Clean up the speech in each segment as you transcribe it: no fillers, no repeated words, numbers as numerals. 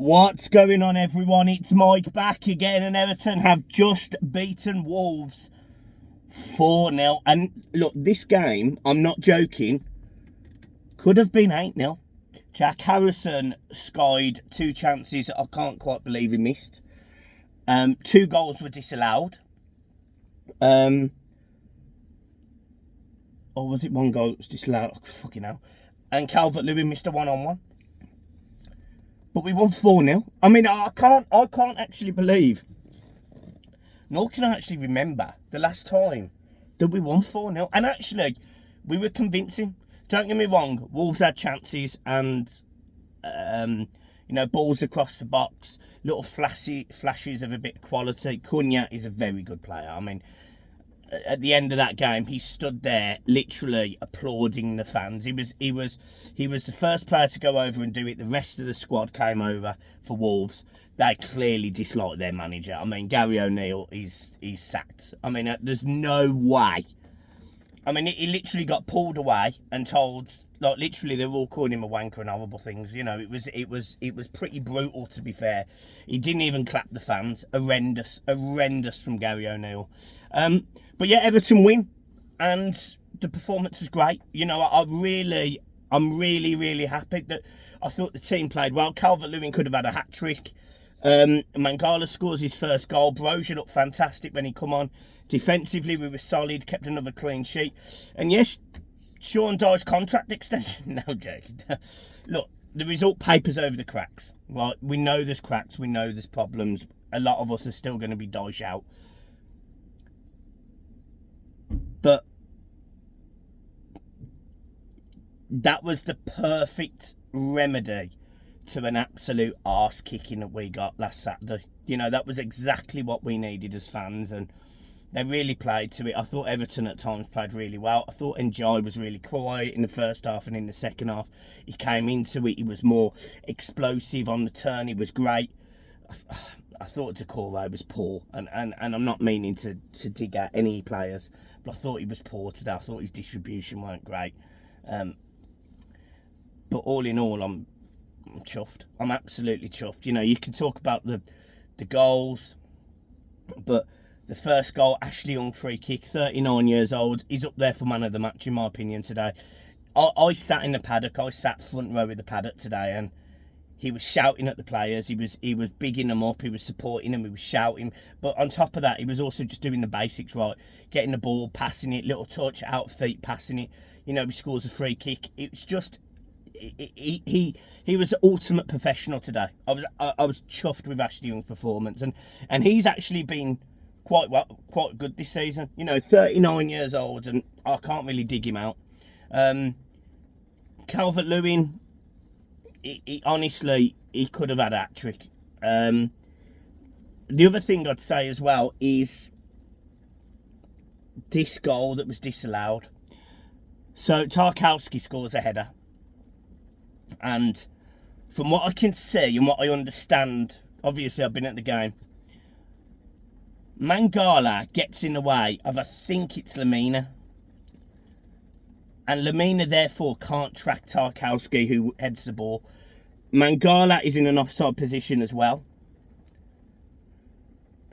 What's going on, everyone? It's Mike back again, and Everton have just beaten Wolves 4-0. And look, this game, I'm not joking, could have been 8-0. Jack Harrison skied 2 chances that I can't quite believe he missed. 2 goals were disallowed. Or was it 1 goal that was disallowed? Oh, fucking hell. And Calvert-Lewin missed a 1-on-1. But we won 4-0. I mean, I can't actually believe, nor can I actually remember the last time that we won 4-0. And actually, we were convincing. Don't get me wrong, Wolves had chances and, balls across the box, little flashes of a bit of quality. Cunha is a very good player. I mean, at the end of that game, he stood there literally applauding the fans. He was the first player to go over and do it. The rest of the squad came over for Wolves. They clearly dislike their manager. I mean, Gary O'Neill is sacked. I mean, there's no way. I mean, he literally got pulled away and told, like, literally they were all calling him a wanker and horrible things. You know, it was pretty brutal, to be fair. He didn't even clap the fans. Horrendous from Gary O'Neill. But yeah, Everton win, and the performance was great. You know, I'm really happy that I thought the team played well. Calvert-Lewin could have had a hat-trick. Mangala scores his first goal. Brozier looked fantastic when he come on. Defensively, we were solid, kept another clean sheet. And yes, Sean Dyche contract extension. No, I'm joking. Look, the result papers over the cracks. Right, we know there's cracks. We know there's problems. A lot of us are still going to be Dyche out. But that was the perfect remedy to an absolute arse kicking that we got last Saturday. You know, that was exactly what we needed as fans, and they really played to it. I thought Everton at times played really well. I thought Ndiaye was really quiet in the first half, and in the second half he came into it. He was more explosive on the turn. He was great. I thought Dyche was poor, and I'm not meaning to dig at any players, but I thought he was poor today. I thought his distribution weren't great. But all in all, I'm chuffed. I'm absolutely chuffed. You know, you can talk about the goals, but the first goal, Ashley Young free kick, 39 years old. He's up there for man of the match, in my opinion, today. I sat in the paddock. I sat front row of the paddock today, and he was shouting at the players. He was bigging them up. He was supporting them. He was shouting. But on top of that, he was also just doing the basics right. Getting the ball, passing it, little touch, out feet, passing it. You know, he scores a free kick. It was just, he was the ultimate professional today. I was chuffed with Ashley Young's performance, and he's actually been quite good this season. You know, 39 years old, and I can't really dig him out. Calvert-Lewin, he honestly, he could have had a hat-trick. The other thing I'd say as well is this goal that was disallowed. So Tarkowski scores a header, and from what I can see and what I understand, obviously I've been at the game, Mangala gets in the way of, I think it's Lamina. And Lamina, therefore, can't track Tarkowski, who heads the ball. Mangala is in an offside position as well.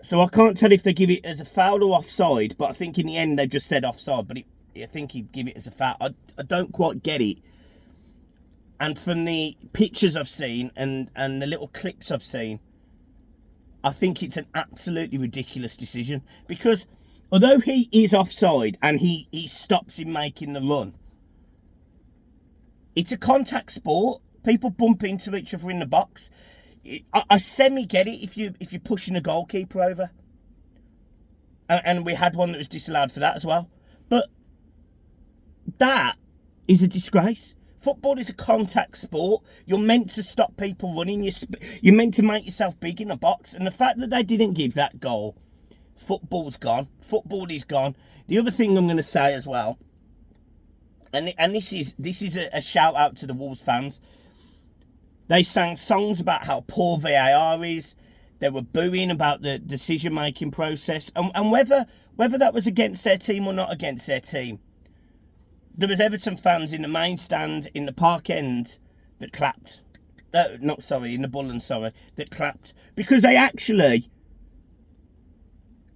So I can't tell if they give it as a foul or offside, but I think in the end they just said offside. But I think he'd give it as a foul. I don't quite get it. And from the pictures I've seen and the little clips I've seen, I think it's an absolutely ridiculous decision. Because although he is offside and he stops him making the run, it's a contact sport. People bump into each other in the box. I semi-get it if you're pushing a goalkeeper over. And we had one that was disallowed for that as well. But that is a disgrace. Football is a contact sport. You're meant to stop people running. You're meant to make yourself big in the box. And the fact that they didn't give that goal, football's gone. Football is gone. The other thing I'm going to say as well, and this is a shout out to the Wolves fans. They sang songs about how poor VAR is. They were booing about the decision making process, and whether that was against their team or not against their team, there was Everton fans in the main stand in the park end that clapped. Not sorry, in the Bullen, sorry, that clapped. Because they actually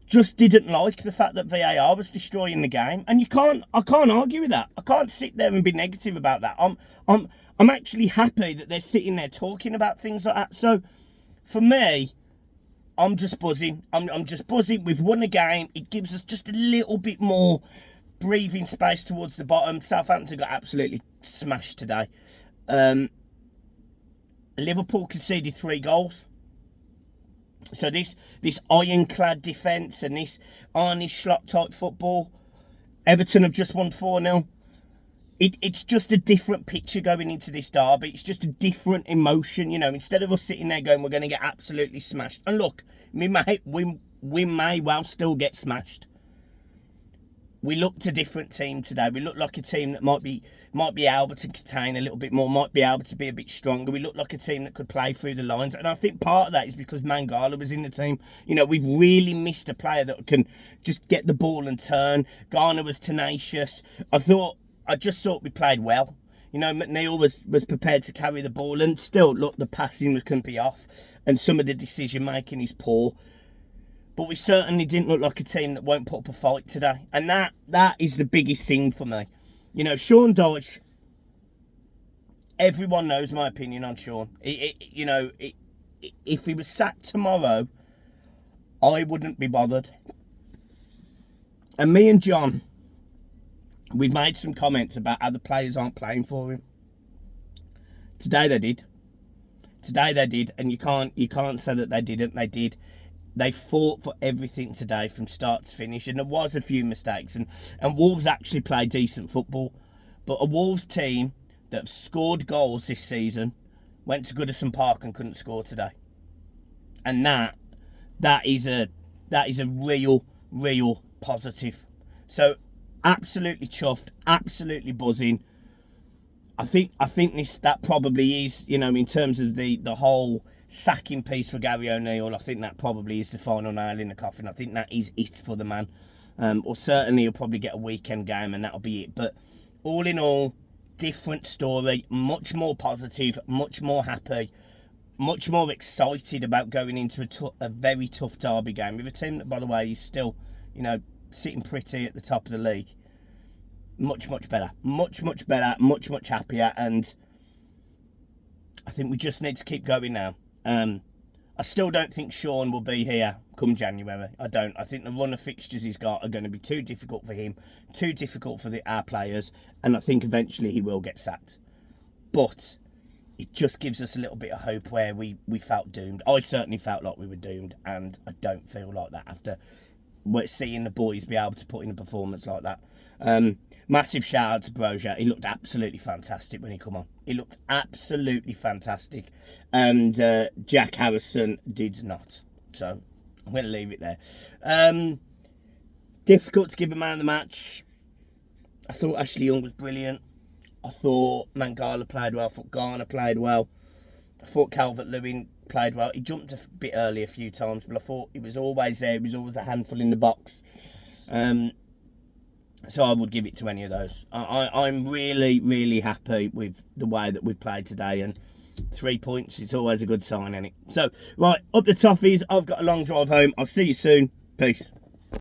just didn't like the fact that VAR was destroying the game. And I can't argue with that. I can't sit there and be negative about that. I'm actually happy that they're sitting there talking about things like that. So, for me, I'm just buzzing. I'm just buzzing. We've won the game. It gives us just a little bit more breathing space towards the bottom. Southampton got absolutely smashed today. Liverpool conceded 3 goals. So this ironclad defence and this Arnie Slot type football. Everton have just won 4-0. It's just a different picture going into this derby. It's just a different emotion, you know. Instead of us sitting there going, we're going to get absolutely smashed. And look, we may well still get smashed. We looked a different team today. We looked like a team that might be able to contain a little bit more, might be able to be a bit stronger. We looked like a team that could play through the lines. And I think part of that is because Mangala was in the team. You know, we've really missed a player that can just get the ball and turn. Garner was tenacious. I just thought we played well. You know, McNeil was prepared to carry the ball. And still, look, the passing couldn't be off. And some of the decision-making is poor. But we certainly didn't look like a team that won't put up a fight today. And that is the biggest thing for me. You know, Sean Dyche, everyone knows my opinion on Sean. If he was sacked tomorrow, I wouldn't be bothered. And me and John, we've made some comments about how the players aren't playing for him. Today they did. And you can't say that they didn't. They did. They fought for everything today from start to finish, and there was a few mistakes. And Wolves actually played decent football, but a Wolves team that have scored goals this season went to Goodison Park and couldn't score today. And that is a real positive. So absolutely chuffed, absolutely buzzing. I think that probably is, you know, in terms of the whole sacking piece for Gary O'Neill, I think that probably is the final nail in the coffin. I think that is it for the man. Or certainly he'll probably get a weekend game and that'll be it. But all in all, different story, much more positive, much more happy, much more excited about going into a very tough derby game with a team that, by the way, is still, you know, sitting pretty at the top of the league. Much better, much better, much happier, and I think we just need to keep going now. I still don't think Sean will be here come January. I don't. I think the run of fixtures he's got are going to be too difficult for him, too difficult for our players, and I think eventually he will get sacked. But it just gives us a little bit of hope where we felt doomed. I certainly felt like we were doomed, and I don't feel like that after seeing the boys be able to put in a performance like that. Massive shout out to Broja. He looked absolutely fantastic when he come on. He looked absolutely fantastic. And Jack Harrison did not. So I'm going to leave it there. Difficult to give a man of the match. I thought Ashley Young was brilliant. I thought Mangala played well. I thought Garner played well. I thought Calvert-Lewin played well. He jumped a bit early a few times, but I thought he was always there. He was always a handful in the box. So I would give it to any of those. I'm really happy with the way that we've played today, and 3 points, it's always a good sign, isn't it? So, right, up the toffees. I've got a long drive home. I'll see you soon. Peace.